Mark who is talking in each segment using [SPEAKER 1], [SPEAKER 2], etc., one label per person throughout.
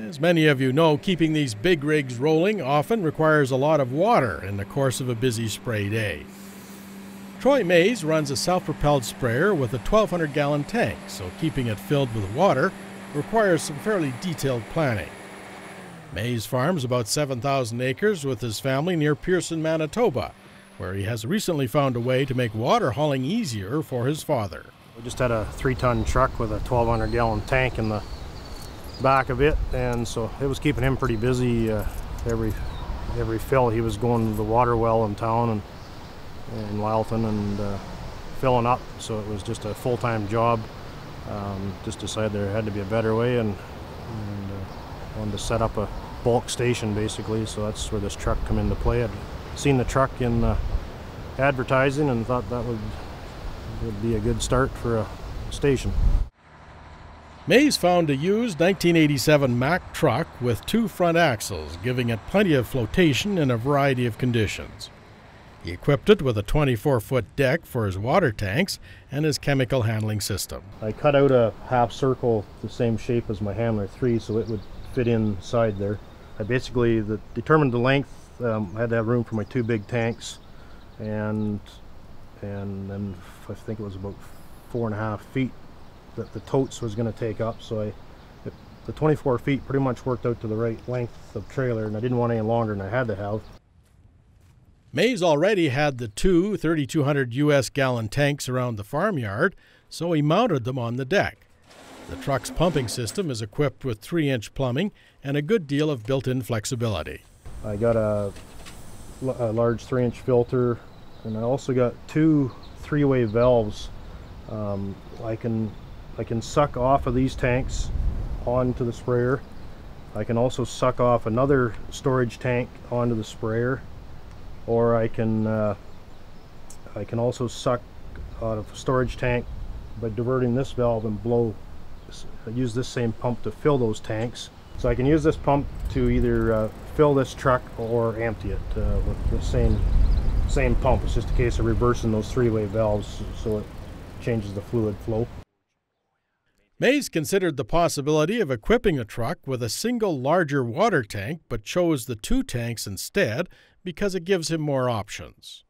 [SPEAKER 1] As many of you know, keeping these big rigs rolling often requires a lot of water in the course of a busy spray day. Troy Mays runs a self-propelled sprayer with a 1,200-gallon tank, so keeping it filled with water requires some fairly detailed planning. Mays farms about 7,000 acres with his family near Pearson, Manitoba, where he has recently found a way to make water hauling easier for his father.
[SPEAKER 2] We just had a 3-ton truck with a 1,200-gallon tank in the back of it, and so it was keeping him pretty busy. Every fill he was going to the water well in town and in Lyleton and filling up, so it was just a full-time job. Just decided there had to be a better way, and wanted to set up a bulk station basically, so that's where this truck come into play. I'd seen the truck in advertising and thought that would be a good start for a station.
[SPEAKER 1] Mays found a used 1987 Mack truck with 2 front axles, giving it plenty of flotation in a variety of conditions. He equipped it with a 24-foot deck for his water tanks and his chemical handling system. I
[SPEAKER 2] cut out a half circle the same shape as my Handler 3 so it would fit inside there. I basically determined the length. I had to have room for my 2 big tanks, and then I think it was about 4.5 feet that the totes was going to take up, so the 24 feet pretty much worked out to the right length of trailer, and I didn't want any longer than I had to have.
[SPEAKER 1] Mays already had the 2 3,200 US gallon tanks around the farmyard, so he mounted them on the deck. The truck's pumping system is equipped with 3-inch plumbing and a good deal of built-in flexibility.
[SPEAKER 2] I got a large 3-inch filter, and I also got 2 3-way valves. I can suck off of these tanks onto the sprayer. I can also suck off another storage tank onto the sprayer, or I can also suck out of a storage tank by diverting this valve and use this same pump to fill those tanks. So I can use this pump to either fill this truck or empty it with the same pump. It's just a case of reversing those 3-way valves so it changes the fluid flow.
[SPEAKER 1] Mays considered the possibility of equipping the truck with a single larger water tank, but chose the 2 tanks instead because it gives him more options.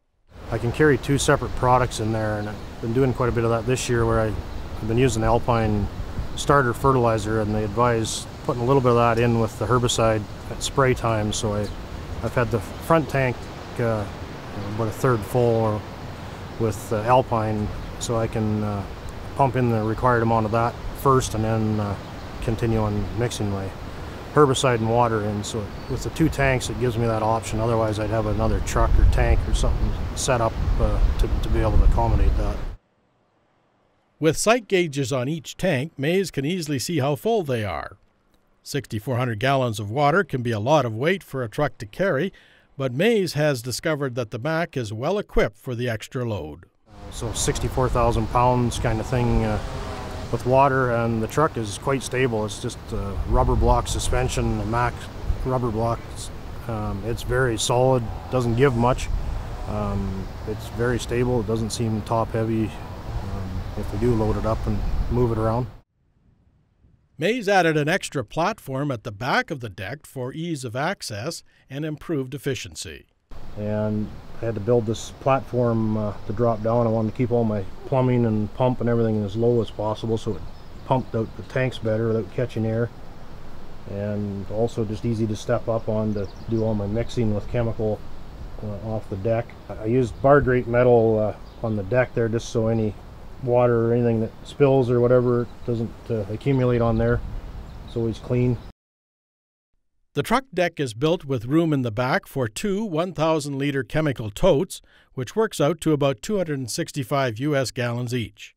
[SPEAKER 2] I can carry 2 separate products in there, and I've been doing quite a bit of that this year, where I've been using Alpine starter fertilizer, and they advise putting a little bit of that in with the herbicide at spray time. So I've had the front tank about a 1/3 full with Alpine, so I can pump in the required amount of that first and then continue on mixing my herbicide and water in. So with the 2 tanks it gives me that option. Otherwise I'd have another truck or tank or something set up to be able to accommodate that.
[SPEAKER 1] With sight gauges on each tank, Mays can easily see how full they are. 6,400 gallons of water can be a lot of weight for a truck to carry, but Mays has discovered that the Mack is well equipped for the extra load.
[SPEAKER 2] So 64,000 pounds kind of thing with water, and the truck is quite stable. It's just rubber block suspension, the Mack rubber blocks. It's very solid, doesn't give much. It's very stable, it doesn't seem top heavy if we do load it up and move it around.
[SPEAKER 1] Mays added an extra platform at the back of the deck for ease of access and improved efficiency.
[SPEAKER 2] And I had to build this platform to drop down. I wanted to keep all my plumbing and pump and everything as low as possible, so it pumped out the tanks better without catching air, and also just easy to step up on to do all my mixing with chemical off the deck. I used bar grate metal on the deck there, just so any water or anything that spills or whatever doesn't accumulate on there. It's always clean.
[SPEAKER 1] The truck deck is built with room in the back for 2 1,000-liter chemical totes, which works out to about 265 US gallons each.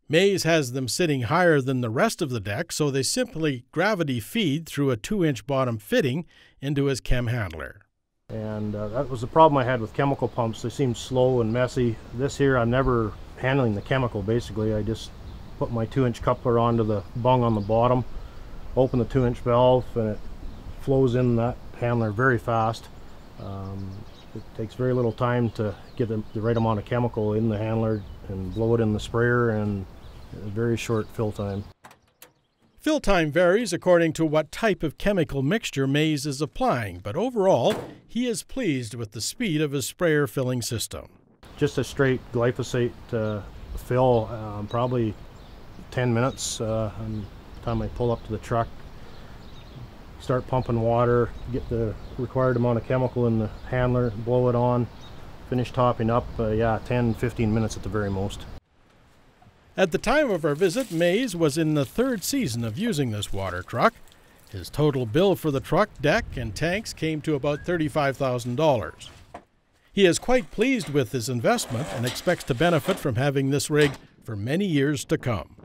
[SPEAKER 1] Mays has them sitting higher than the rest of the deck, so they simply gravity feed through a 2-inch bottom fitting into his chem handler.
[SPEAKER 2] And that was the problem I had with chemical pumps. They seemed slow and messy. This here, I'm never handling the chemical. Basically, I just put my 2-inch coupler onto the bung on the bottom, open the 2-inch valve, and it flows in that handler very fast. It takes very little time to get the right amount of chemical in the handler and blow it in the sprayer, and a very short fill time.
[SPEAKER 1] Fill time varies according to what type of chemical mixture Mays is applying, but overall, he is pleased with the speed of his sprayer filling system.
[SPEAKER 2] Just a straight glyphosate fill, probably 10 minutes on the time I pull up to the truck. Start pumping water, get the required amount of chemical in the handler, blow it on, finish topping up, 10-15 minutes at the very most.
[SPEAKER 1] At the time of our visit, Mays was in the 3rd season of using this water truck. His total bill for the truck, deck, and tanks came to about $35,000. He is quite pleased with his investment and expects to benefit from having this rig for many years to come.